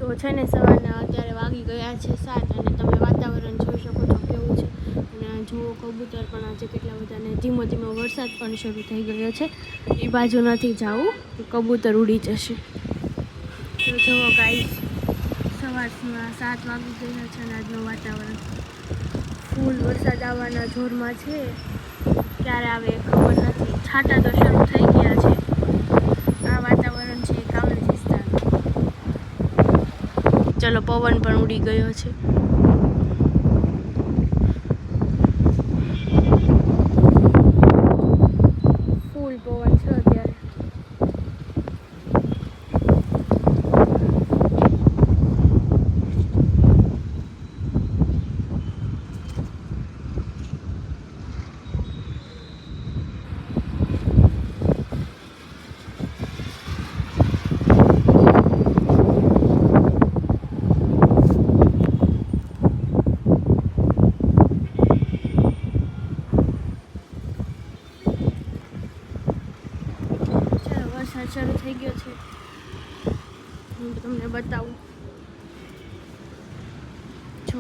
તો છે ને સવારના અત્યારે વાગી ગયા છે 7 અને તમે વાતાવરણ જોઈ શકો છો કેવું છે. અને જુઓ કબૂતર પણ આજે કેટલા બધા ને ધીમો ધીમો વરસાદ પણ શરૂ થઈ ગયો છે. એ બાજુ નથી જવું, કબૂતર ઉડી જશે. તો જુઓ ગાઈસ, સવારના 7 વાગી ગયા છે અને આજનું વાતાવરણ ફૂલ વરસાદ આવવાના જોરમાં છે. ક્યારે આવે ખબર નથી. છાંટા તો શરૂ થઈ ગયા છે. આ વાતાવરણ છે કામરેજ વિસ્તારનું. ચલો, પવન પણ ઉડી ગયો છે. ફૂલ પવન છે અત્યારે. વરસાદ શરૂ થઈ ગયો છે. હું તમને બતાવું. જો